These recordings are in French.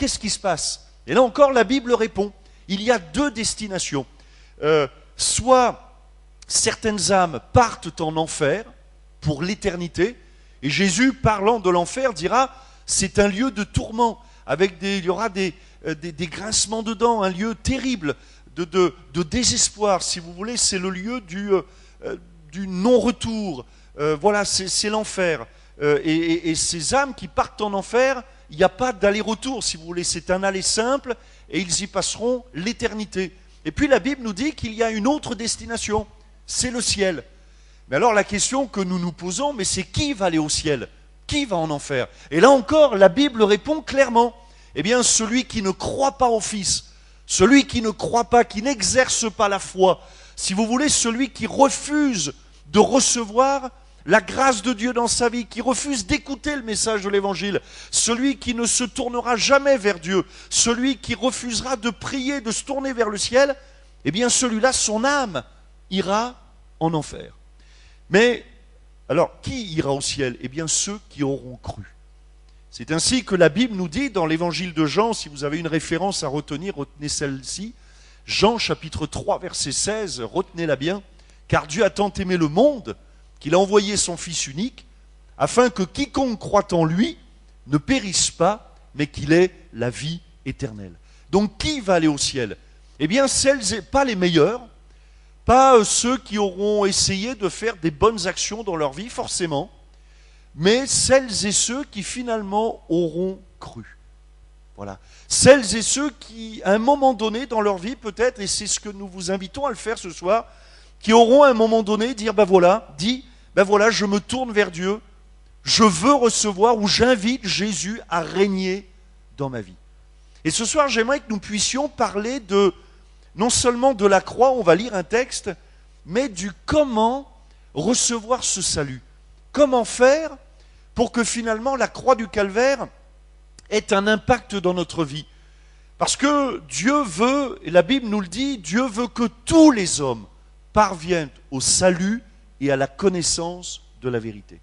qu'est-ce qui se passe? Et là encore, la Bible répond. Il y a deux destinations. Soit certaines âmes partent en enfer pour l'éternité, et Jésus, parlant de l'enfer, dira, c'est un lieu de tourment, il y aura des grincements de dents, un lieu terrible de désespoir, si vous voulez, c'est le lieu du non-retour. Voilà, c'est l'enfer. Et ces âmes qui partent en enfer, il n'y a pas d'aller-retour, si vous voulez, c'est un aller simple, et ils y passeront l'éternité. Et puis la Bible nous dit qu'il y a une autre destination, c'est le ciel. Mais alors la question que nous nous posons, mais c'est qui va aller au ciel? Qui va en enfer? Et là encore, la Bible répond clairement. Eh bien, celui qui ne croit pas au Fils, celui qui ne croit pas, qui n'exerce pas la foi, si vous voulez, celui qui refuse de recevoir la grâce de Dieu dans sa vie, qui refuse d'écouter le message de l'Évangile, celui qui ne se tournera jamais vers Dieu, celui qui refusera de prier, de se tourner vers le ciel, eh bien celui-là, son âme ira en enfer. Mais, alors, qui ira au ciel? Eh bien ceux qui auront cru. C'est ainsi que la Bible nous dit dans l'évangile de Jean, si vous avez une référence à retenir, retenez celle-ci, Jean chapitre 3 verset 16, retenez-la bien, car Dieu a tant aimé le monde qu'il a envoyé son Fils unique, afin que quiconque croit en lui ne périsse pas, mais qu'il ait la vie éternelle. Donc qui va aller au ciel? Eh bien, pas les meilleurs, pas ceux qui auront essayé de faire des bonnes actions dans leur vie, forcément, mais celles et ceux qui finalement auront cru. Voilà. Celles et ceux qui, à un moment donné dans leur vie, peut-être, et c'est ce que nous vous invitons à le faire ce soir, qui auront à un moment donné dire, ben voilà, je me tourne vers Dieu, je veux recevoir ou j'invite Jésus à régner dans ma vie. Et ce soir, j'aimerais que nous puissions parler non seulement de la croix, on va lire un texte, mais du comment recevoir ce salut. Comment faire pour que finalement la croix du calvaire ait un impact dans notre vie? Parce que Dieu veut, et la Bible nous le dit, Dieu veut que tous les hommes parviennent au salut et à la connaissance de la vérité.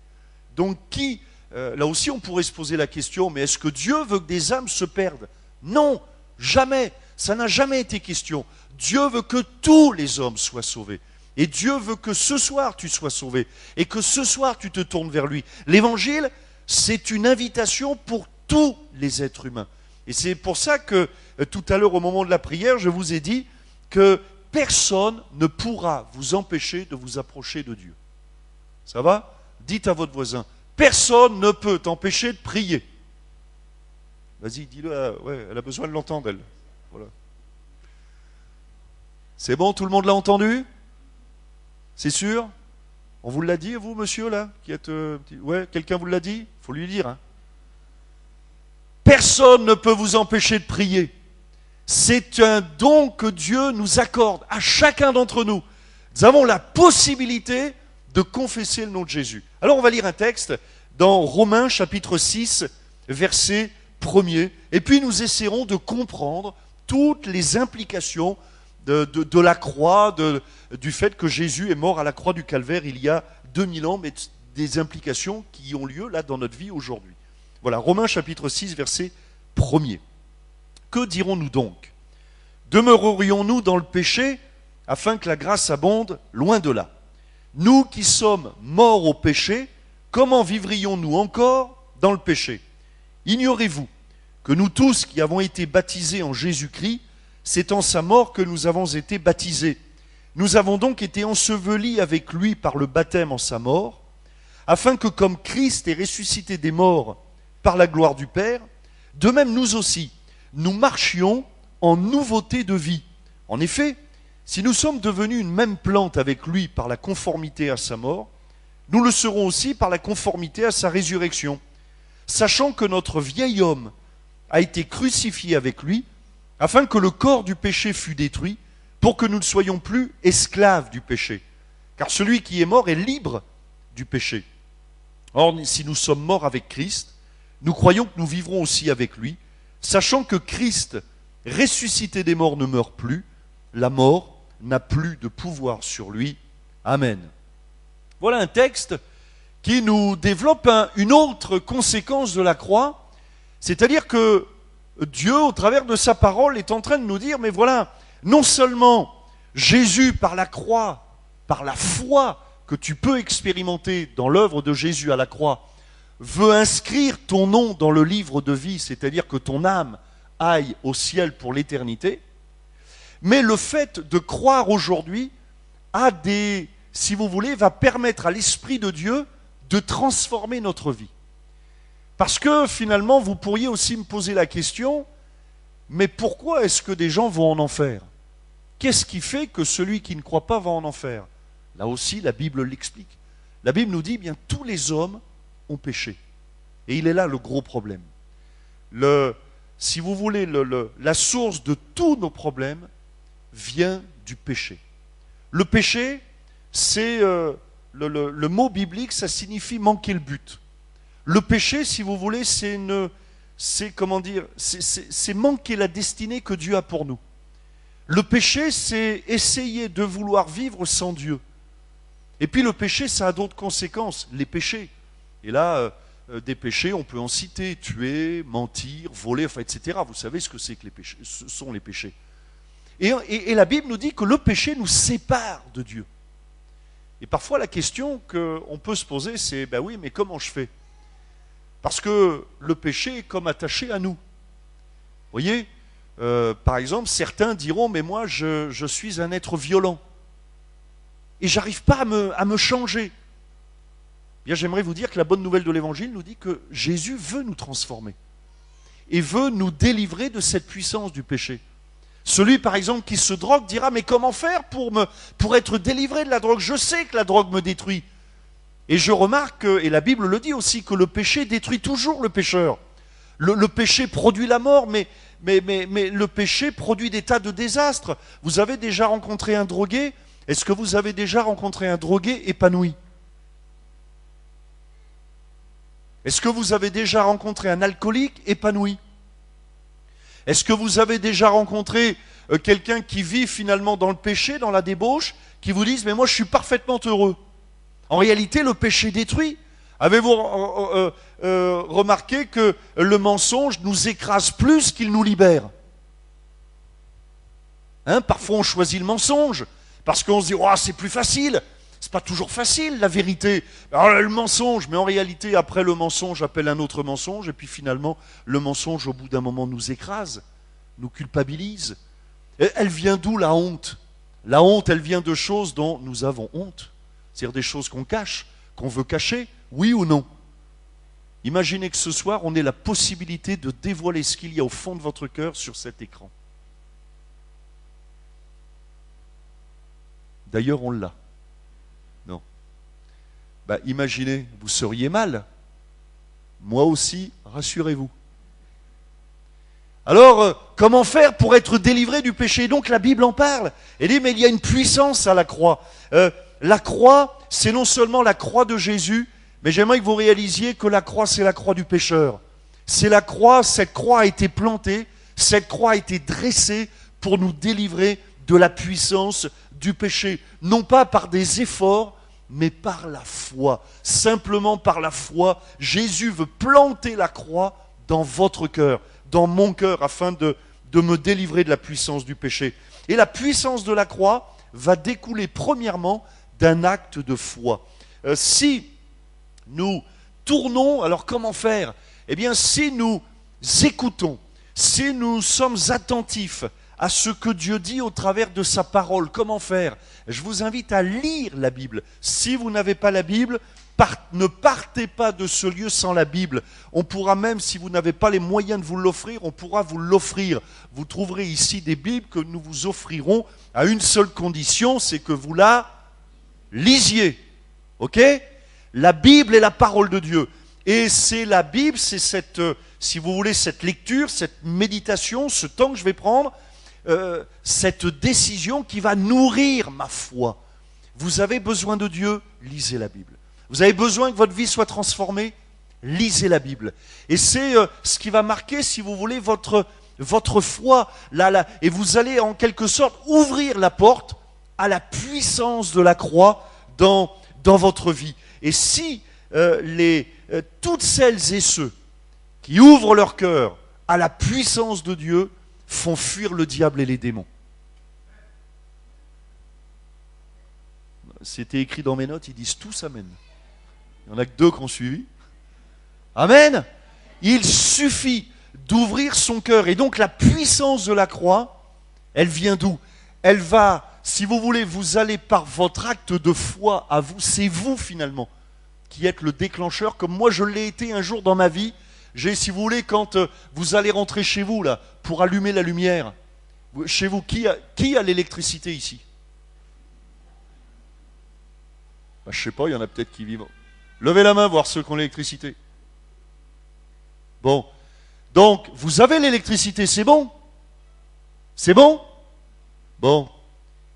Donc là aussi on pourrait se poser la question, mais est-ce que Dieu veut que des âmes se perdent? Non, jamais, ça n'a jamais été question. Dieu veut que tous les hommes soient sauvés. Et Dieu veut que ce soir tu sois sauvé et que ce soir tu te tournes vers lui. L'évangile, c'est une invitation pour tous les êtres humains. Et c'est pour ça que tout à l'heure au moment de la prière, je vous ai dit que personne ne pourra vous empêcher de vous approcher de Dieu. Ça va? Dites à votre voisin, personne ne peut t'empêcher de prier. Vas-y, dis-le, ouais, elle a besoin de l'entendre, elle. Voilà. C'est bon, tout le monde l'a entendu? C'est sûr? On vous l'a dit, vous, monsieur, là qui êtes, ouais, quelqu'un vous l'a dit? Il faut lui dire. Hein. Personne ne peut vous empêcher de prier. C'est un don que Dieu nous accorde à chacun d'entre nous. Nous avons la possibilité de confesser le nom de Jésus. Alors, on va lire un texte dans Romains, chapitre 6, verset 1er. Et puis, nous essaierons de comprendre toutes les implications de la croix, du fait que Jésus est mort à la croix du calvaire il y a 2000 ans, mais des implications qui ont lieu là dans notre vie aujourd'hui. Voilà, Romains chapitre 6, verset 1er. Que dirons-nous donc? Demeurerions-nous dans le péché afin que la grâce abonde? Loin de là. Nous qui sommes morts au péché, comment vivrions-nous encore dans le péché? Ignorez-vous que nous tous qui avons été baptisés en Jésus-Christ, c'est en sa mort que nous avons été baptisés. Nous avons donc été ensevelis avec lui par le baptême en sa mort, afin que comme Christ est ressuscité des morts par la gloire du Père, de même nous aussi, nous marchions en nouveauté de vie. En effet, si nous sommes devenus une même plante avec lui par la conformité à sa mort, nous le serons aussi par la conformité à sa résurrection, sachant que notre vieil homme a été crucifié avec lui, afin que le corps du péché fût détruit, pour que nous ne soyons plus esclaves du péché. Car celui qui est mort est libre du péché. Or, si nous sommes morts avec Christ, nous croyons que nous vivrons aussi avec lui, sachant que Christ, ressuscité des morts, ne meurt plus, la mort n'a plus de pouvoir sur lui. Amen. Voilà un texte qui nous développe une autre conséquence de la croix, c'est-à-dire que Dieu, au travers de sa parole, est en train de nous dire, mais voilà, non seulement Jésus, par la croix, par la foi que tu peux expérimenter dans l'œuvre de Jésus à la croix, veut inscrire ton nom dans le livre de vie, c'est-à-dire que ton âme aille au ciel pour l'éternité, mais le fait de croire aujourd'hui a des, si vous voulez, va permettre à l'Esprit de Dieu de transformer notre vie. Parce que finalement, vous pourriez aussi me poser la question, mais pourquoi est-ce que des gens vont en enfer? Qu'est-ce qui fait que celui qui ne croit pas va en enfer? Là aussi, la Bible l'explique. La Bible nous dit, bien, tous les hommes ont péché. Et il est là le gros problème. Si vous voulez, la source de tous nos problèmes vient du péché. Le péché, c'est le mot biblique, ça signifie manquer le but. Le péché, si vous voulez, c'est manquer la destinée que Dieu a pour nous. Le péché, c'est essayer de vouloir vivre sans Dieu. Et puis le péché, ça a d'autres conséquences, les péchés. Et là, des péchés, on peut en citer, tuer, mentir, voler, enfin, etc. Vous savez ce que c'est que les péchés, ce sont les péchés. Et la Bible nous dit que le péché nous sépare de Dieu. Et parfois la question qu'on peut se poser, c'est, ben oui, mais comment je fais? Parce que le péché est comme attaché à nous. Vous voyez, par exemple, certains diront, mais moi je suis un être violent. Et j'arrive pas à me changer. Bien, j'aimerais vous dire que la bonne nouvelle de l'Évangile nous dit que Jésus veut nous transformer. Et veut nous délivrer de cette puissance du péché. Celui, par exemple, qui se drogue dira, mais comment faire pour être délivré de la drogue? Je sais que la drogue me détruit. Et je remarque, et la Bible le dit aussi, que le péché détruit toujours le pécheur. Le péché produit la mort, mais le péché produit des tas de désastres. Vous avez déjà rencontré un drogué? Est-ce que vous avez déjà rencontré un drogué épanoui? Est-ce que vous avez déjà rencontré un alcoolique épanoui? Est-ce que vous avez déjà rencontré quelqu'un qui vit finalement dans le péché, dans la débauche, qui vous dise, mais moi je suis parfaitement heureux? En réalité, le péché détruit. Avez-vous remarqué que le mensonge nous écrase plus qu'il nous libère? Parfois on choisit le mensonge, parce qu'on se dit, oh, c'est plus facile. C'est pas toujours facile, la vérité. Alors, le mensonge, mais en réalité, après le mensonge appelle un autre mensonge, et puis finalement, le mensonge, au bout d'un moment, nous écrase, nous culpabilise. Et elle vient d'où, la honte? La honte, elle vient de choses dont nous avons honte. C'est-à-dire des choses qu'on cache, qu'on veut cacher, oui ou non? Imaginez que ce soir, on ait la possibilité de dévoiler ce qu'il y a au fond de votre cœur sur cet écran. D'ailleurs, on l'a. Non. Imaginez, vous seriez mal. Moi aussi, rassurez-vous. Alors, comment faire pour être délivré du péché? Donc la Bible en parle. Elle dit, mais il y a une puissance à la croix. La croix, c'est non seulement la croix de Jésus, mais j'aimerais que vous réalisiez que la croix, c'est la croix du pécheur. C'est la croix, cette croix a été plantée, cette croix a été dressée pour nous délivrer de la puissance du péché. Non pas par des efforts, mais par la foi. Simplement par la foi, Jésus veut planter la croix dans votre cœur, dans mon cœur, afin de me délivrer de la puissance du péché. Et la puissance de la croix va découler premièrement d'un acte de foi. Si nous tournons, alors comment faire? Eh bien, si nous écoutons, si nous sommes attentifs à ce que Dieu dit au travers de sa parole, comment faire? Je vous invite à lire la Bible. Si vous n'avez pas la Bible, ne partez pas de ce lieu sans la Bible. On pourra même, si vous n'avez pas les moyens de vous l'offrir, on pourra vous l'offrir. Vous trouverez ici des Bibles que nous vous offrirons à une seule condition, c'est que vous la lisiez. Ok? La Bible est la parole de Dieu. Et c'est la Bible, c'est cette, si vous voulez, cette lecture, cette méditation, ce temps que je vais prendre, cette décision qui va nourrir ma foi. Vous avez besoin de Dieu, lisez la Bible. Vous avez besoin que votre vie soit transformée, lisez la Bible. Et c'est ce qui va marquer, si vous voulez, votre foi. Et vous allez en quelque sorte ouvrir la porte à la puissance de la croix dans votre vie. Et si toutes celles et ceux qui ouvrent leur cœur à la puissance de Dieu font fuir le diable et les démons. C'était écrit dans mes notes, ils disent tous Amen. Il n'y en a que 2 qui ont suivi. Amen. Il suffit d'ouvrir son cœur. Et donc la puissance de la croix, elle vient d'où? Elle va, si vous voulez, vous allez par votre acte de foi à vous. C'est vous finalement qui êtes le déclencheur, comme moi je l'ai été un jour dans ma vie. Si vous voulez, quand vous allez rentrer chez vous là pour allumer la lumière, chez vous, qui a l'électricité ici? Je ne sais pas, il y en a peut-être qui vivent. Levez la main, voir ceux qui ont l'électricité. Bon. Donc, vous avez l'électricité, c'est bon? C'est bon? Bon.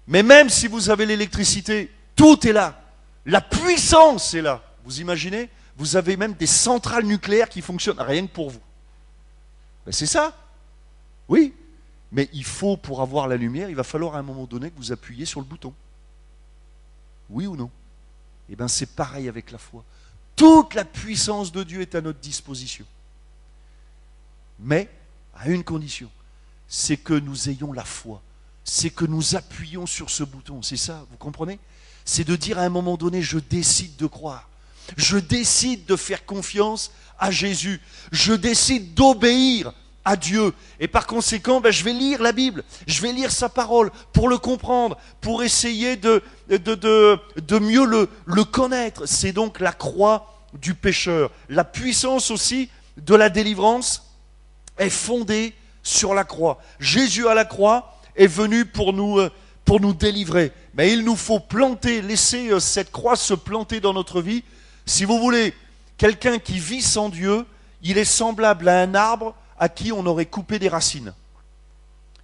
Mais même si vous avez l'électricité, tout est là. La puissance est là. Vous imaginez? Vous avez même des centrales nucléaires qui fonctionnent rien que pour vous. Ben c'est ça. Oui. Mais il faut, pour avoir la lumière, il va falloir à un moment donné que vous appuyiez sur le bouton. Oui ou non? Eh bien, c'est pareil avec la foi. Toute la puissance de Dieu est à notre disposition. Mais, à une condition, c'est que nous ayons la foi. C'est que nous appuyions sur ce bouton. C'est ça, vous comprenez? C'est de dire à un moment donné, je décide de croire. Je décide de faire confiance à Jésus. Je décide d'obéir à Dieu. Et par conséquent, je vais lire la Bible. Je vais lire sa parole pour le comprendre, pour essayer de mieux le connaître. C'est donc la croix du pécheur. La puissance aussi de la délivrance est fondée sur la croix. Jésus à la croix est venu pour nous délivrer. Mais il nous faut laisser cette croix se planter dans notre vie. Si vous voulez, quelqu'un qui vit sans Dieu, il est semblable à un arbre à qui on aurait coupé des racines.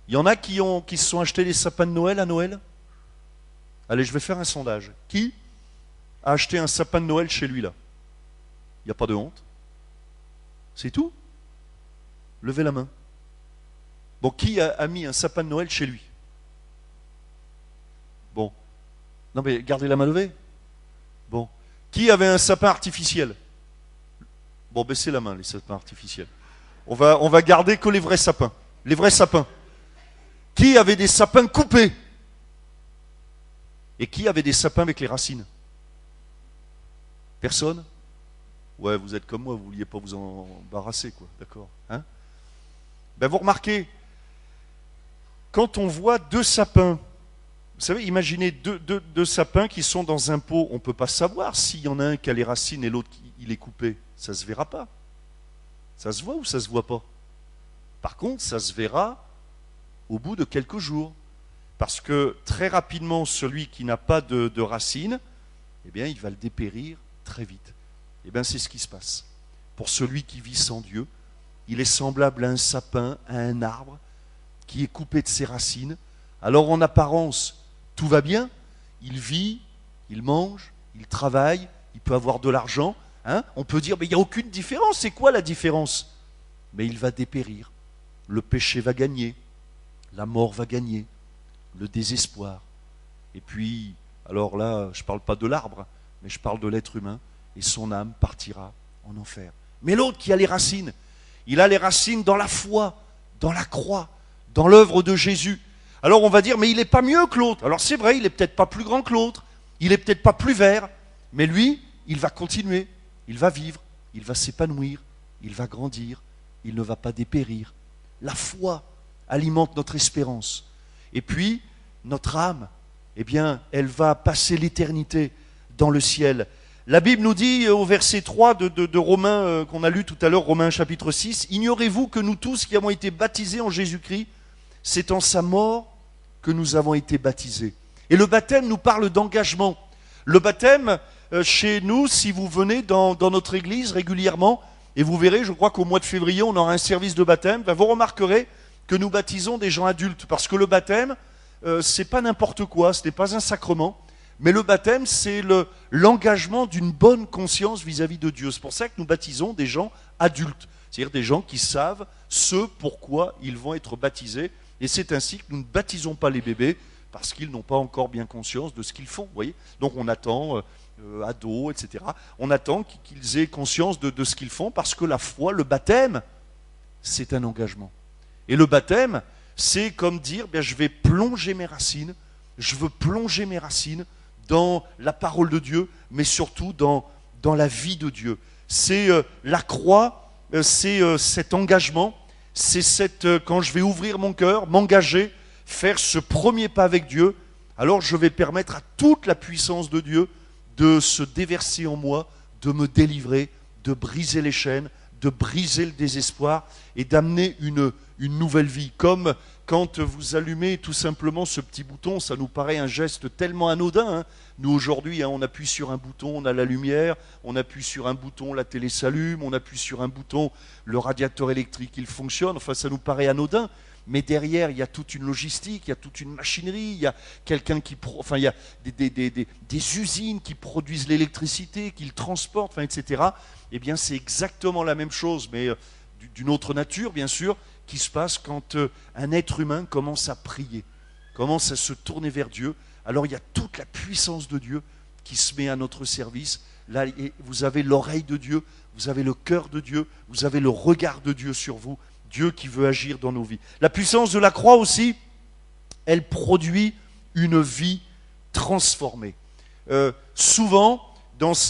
Il y en a qui se sont achetés des sapins de Noël à Noël. Allez, je vais faire un sondage. Qui a acheté un sapin de Noël chez lui là? Il n'y a pas de honte. C'est tout? Levez la main. Bon, qui a mis un sapin de Noël chez lui? Bon. Non mais gardez la main levée. Bon. Qui avait un sapin artificiel? Bon, baissez la main, les sapins artificiels. On va garder que les vrais sapins. Les vrais sapins. Qui avait des sapins coupés? Et qui avait des sapins avec les racines? Personne? Ouais, vous êtes comme moi, vous ne vouliez pas vous embarrasser, quoi. D'accord, hein? Vous remarquez, quand on voit 2 sapins, vous savez, imaginez deux sapins qui sont dans un pot, on ne peut pas savoir s'il y en a un qui a les racines et l'autre il est coupé. Ça ne se verra pas. Ça se voit ou ça ne se voit pas? Par contre, ça se verra au bout de quelques jours. Parce que très rapidement, celui qui n'a pas de racines, eh bien, il va le dépérir très vite. Eh bien, c'est ce qui se passe. Pour celui qui vit sans Dieu, il est semblable à un sapin, à un arbre, qui est coupé de ses racines. Alors en apparence, tout va bien, il vit, il mange, il travaille, il peut avoir de l'argent. Hein? On peut dire, mais il n'y a aucune différence, c'est quoi la différence? Mais il va dépérir, le péché va gagner, la mort va gagner, le désespoir. Et puis, alors là, je ne parle pas de l'arbre, mais je parle de l'être humain, et son âme partira en enfer. Mais l'autre qui a les racines, il a les racines dans la foi, dans la croix, dans l'œuvre de Jésus. Alors on va dire, mais il n'est pas mieux que l'autre. Alors c'est vrai, il n'est peut-être pas plus grand que l'autre, il n'est peut-être pas plus vert, mais lui, il va continuer, il va vivre, il va s'épanouir, il va grandir, il ne va pas dépérir. La foi alimente notre espérance. Et puis, notre âme, eh bien, elle va passer l'éternité dans le ciel. La Bible nous dit au verset 3 de Romains, qu'on a lu tout à l'heure, Romains chapitre 6, « Ignorez-vous que nous tous qui avons été baptisés en Jésus-Christ, c'est en sa mort que nous avons été baptisés. » Et le baptême nous parle d'engagement. Le baptême, chez nous, si vous venez dans notre église régulièrement, et vous verrez, je crois qu'au mois de février, on aura un service de baptême, vous remarquerez que nous baptisons des gens adultes, parce que le baptême, c'est pas n'importe quoi, ce n'est pas un sacrement, mais le baptême, c'est l'engagement d'une bonne conscience vis-à-vis de Dieu. C'est pour ça que nous baptisons des gens adultes, c'est-à-dire des gens qui savent ce pourquoi ils vont être baptisés, et c'est ainsi que nous ne baptisons pas les bébés, parce qu'ils n'ont pas encore bien conscience de ce qu'ils font, vous voyez. Donc on attend, ados, etc., on attend qu'ils aient conscience de ce qu'ils font, parce que la foi, le baptême, c'est un engagement. Et le baptême, c'est comme dire, bien, je vais plonger mes racines, je veux plonger mes racines dans la parole de Dieu, mais surtout dans la vie de Dieu. C'est la croix, c'est cet engagement, c'est quand je vais ouvrir mon cœur, m'engager, faire ce premier pas avec Dieu, alors je vais permettre à toute la puissance de Dieu de se déverser en moi, de me délivrer, de briser les chaînes, de briser le désespoir et d'amener une nouvelle vie. Comme quand vous allumez tout simplement ce petit bouton, ça nous paraît un geste tellement anodin. Hein. Nous aujourd'hui, on appuie sur un bouton, on a la lumière, on appuie sur un bouton, la télé s'allume, on appuie sur un bouton, le radiateur électrique il fonctionne, enfin ça nous paraît anodin. Mais derrière, il y a toute une logistique, il y a toute une machinerie, il y a quelqu'un il y a des usines qui produisent l'électricité, qui le transportent, etc. Eh bien, c'est exactement la même chose, mais d'une autre nature, bien sûr, qui se passe quand un être humain commence à prier, commence à se tourner vers Dieu. Alors, il y a toute la puissance de Dieu qui se met à notre service. Là, vous avez l'oreille de Dieu, vous avez le cœur de Dieu, vous avez le regard de Dieu sur vous. Dieu qui veut agir dans nos vies. La puissance de la croix aussi, elle produit une vie transformée. Souvent,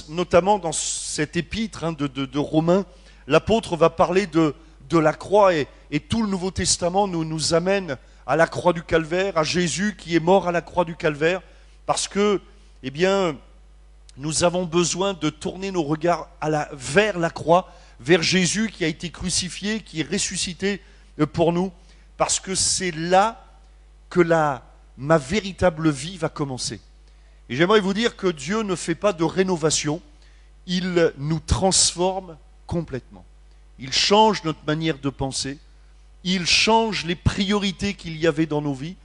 notamment dans cet épître de Romains, l'apôtre va parler de la croix et tout le Nouveau Testament nous amène à la croix du Calvaire, à Jésus qui est mort à la croix du Calvaire, parce que, eh bien, nous avons besoin de tourner nos regards vers la croix, vers Jésus qui a été crucifié, qui est ressuscité pour nous, parce que c'est là que ma véritable vie va commencer. Et j'aimerais vous dire que Dieu ne fait pas de rénovation, il nous transforme complètement. Il change notre manière de penser, il change les priorités qu'il y avait dans nos vies.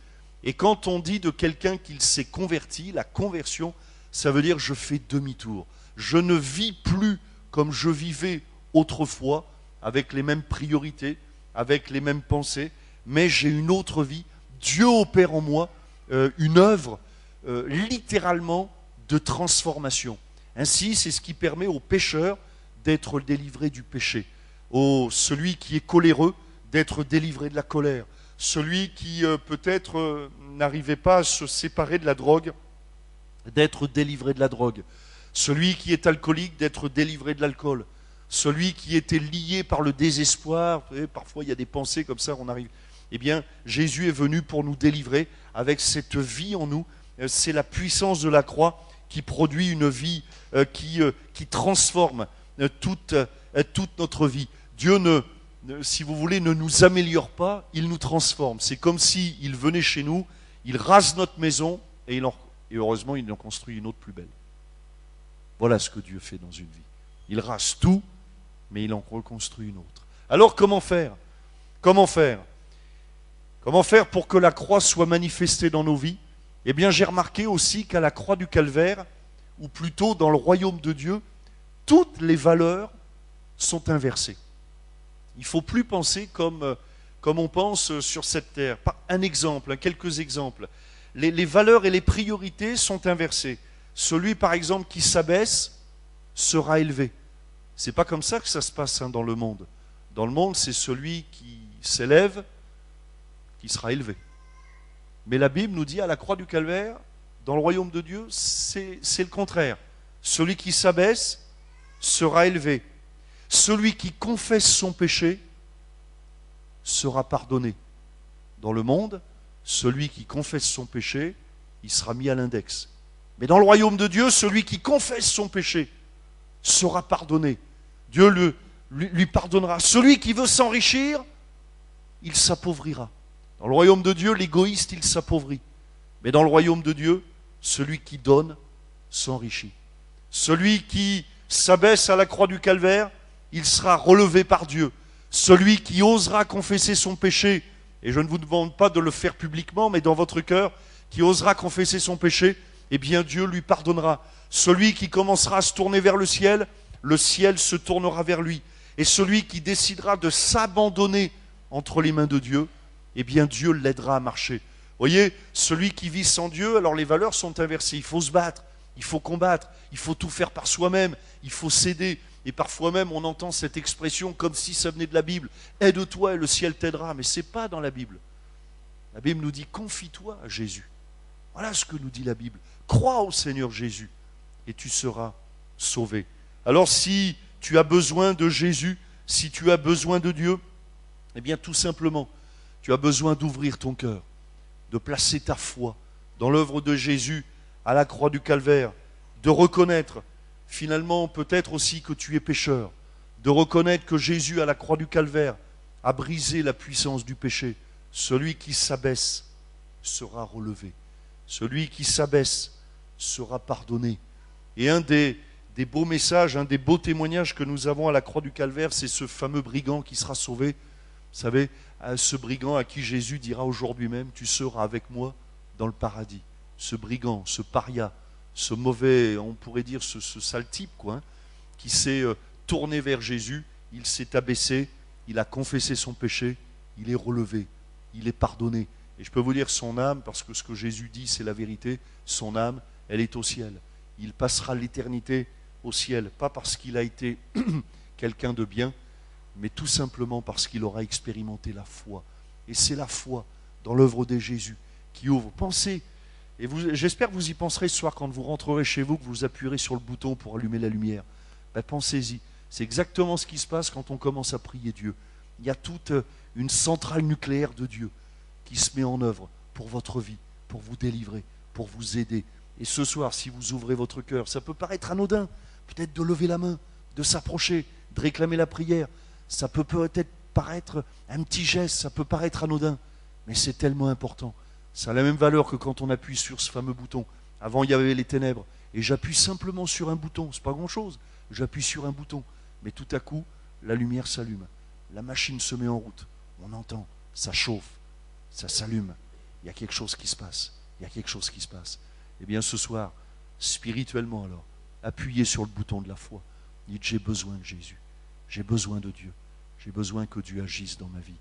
Et quand on dit de quelqu'un qu'il s'est converti, la conversion, ça veut dire je fais demi-tour. Je ne vis plus comme je vivais autrefois, avec les mêmes priorités, avec les mêmes pensées, mais j'ai une autre vie. Dieu opère en moi une œuvre littéralement de transformation. Ainsi, c'est ce qui permet aux pécheurs d'être délivrés du péché, celui qui est coléreux d'être délivré de la colère, celui qui peut-être n'arrivait pas à se séparer de la drogue, d'être délivré de la drogue, celui qui est alcoolique d'être délivré de l'alcool, celui qui était lié par le désespoir, et parfois il y a des pensées comme ça, on arrive. Eh bien, Jésus est venu pour nous délivrer avec cette vie en nous. C'est la puissance de la croix qui produit une vie qui transforme toute notre vie. Dieu si vous voulez, ne nous améliore pas, il nous transforme. C'est comme s'il venait chez nous, il rase notre maison et heureusement il en construit une autre plus belle. Voilà ce que Dieu fait dans une vie. Il rase tout, mais il en reconstruit une autre. Alors comment faire ? Comment faire pour que la croix soit manifestée dans nos vies ? Eh bien, j'ai remarqué aussi qu'à la croix du Calvaire, ou plutôt dans le royaume de Dieu, toutes les valeurs sont inversées. Il ne faut plus penser comme on pense sur cette terre. Un exemple, quelques exemples. Les valeurs et les priorités sont inversées. Celui, par exemple, qui s'abaisse sera élevé. C'est pas comme ça que ça se passe dans le monde. Dans le monde, c'est celui qui s'élève qui sera élevé. Mais la Bible nous dit à la croix du Calvaire, dans le royaume de Dieu, c'est le contraire. Celui qui s'abaisse sera élevé. Celui qui confesse son péché sera pardonné. Dans le monde, celui qui confesse son péché, il sera mis à l'index. Mais dans le royaume de Dieu, celui qui confesse son péché sera pardonné. Dieu lui pardonnera. Celui qui veut s'enrichir, il s'appauvrira. Dans le royaume de Dieu, l'égoïste, il s'appauvrit. Mais dans le royaume de Dieu, celui qui donne s'enrichit. Celui qui s'abaisse à la croix du Calvaire, il sera relevé par Dieu. Celui qui osera confesser son péché, et je ne vous demande pas de le faire publiquement, mais dans votre cœur, qui osera confesser son péché, eh bien Dieu lui pardonnera. Celui qui commencera à se tourner vers le ciel se tournera vers lui. Et celui qui décidera de s'abandonner entre les mains de Dieu, eh bien Dieu l'aidera à marcher. Vous voyez, celui qui vit sans Dieu, alors les valeurs sont inversées. Il faut se battre, il faut combattre, il faut tout faire par soi-même, il faut céder, Et parfois même, on entend cette expression comme si ça venait de la Bible. Aide-toi et le ciel t'aidera. Mais ce n'est pas dans la Bible. La Bible nous dit, confie-toi à Jésus. Voilà ce que nous dit la Bible. Crois au Seigneur Jésus et tu seras sauvé. Alors si tu as besoin de Jésus, si tu as besoin de Dieu, eh bien tout simplement, tu as besoin d'ouvrir ton cœur, de placer ta foi dans l'œuvre de Jésus à la croix du Calvaire, de reconnaître finalement peut-être aussi que tu es pécheur, de reconnaître que Jésus à la croix du Calvaire a brisé la puissance du péché. Celui qui s'abaisse sera relevé. Celui qui s'abaisse sera pardonné. Et un des beaux messages, un des beaux témoignages que nous avons à la croix du Calvaire, c'est ce fameux brigand qui sera sauvé. Vous savez, ce brigand à qui Jésus dira aujourd'hui même, tu seras avec moi dans le paradis. Ce brigand, ce paria, ce mauvais, on pourrait dire ce sale type, quoi, hein, qui s'est tourné vers Jésus, il s'est abaissé, il a confessé son péché, il est relevé, il est pardonné. Et je peux vous dire son âme, parce que ce que Jésus dit, c'est la vérité, son âme, elle est au ciel. Il passera l'éternité au ciel, pas parce qu'il a été quelqu'un de bien, mais tout simplement parce qu'il aura expérimenté la foi. Et c'est la foi dans l'œuvre de Jésus qui ouvre. Pensez, et j'espère que vous y penserez ce soir quand vous rentrerez chez vous, que vous appuierez sur le bouton pour allumer la lumière. Ben, pensez-y, c'est exactement ce qui se passe quand on commence à prier Dieu. Il y a toute une centrale nucléaire de Dieu qui se met en œuvre pour votre vie, pour vous délivrer, pour vous aider. Et ce soir, si vous ouvrez votre cœur, ça peut paraître anodin, peut-être de lever la main, de s'approcher, de réclamer la prière. Ça peut peut-être paraître un petit geste, ça peut paraître anodin, mais c'est tellement important. Ça a la même valeur que quand on appuie sur ce fameux bouton. Avant, il y avait les ténèbres, et j'appuie simplement sur un bouton, c'est pas grand-chose, j'appuie sur un bouton, mais tout à coup, la lumière s'allume, la machine se met en route, on entend, ça chauffe, ça s'allume, il y a quelque chose qui se passe, il y a quelque chose qui se passe. Eh bien ce soir, spirituellement alors, appuyez sur le bouton de la foi, dites j'ai besoin de Jésus, j'ai besoin de Dieu, j'ai besoin que Dieu agisse dans ma vie.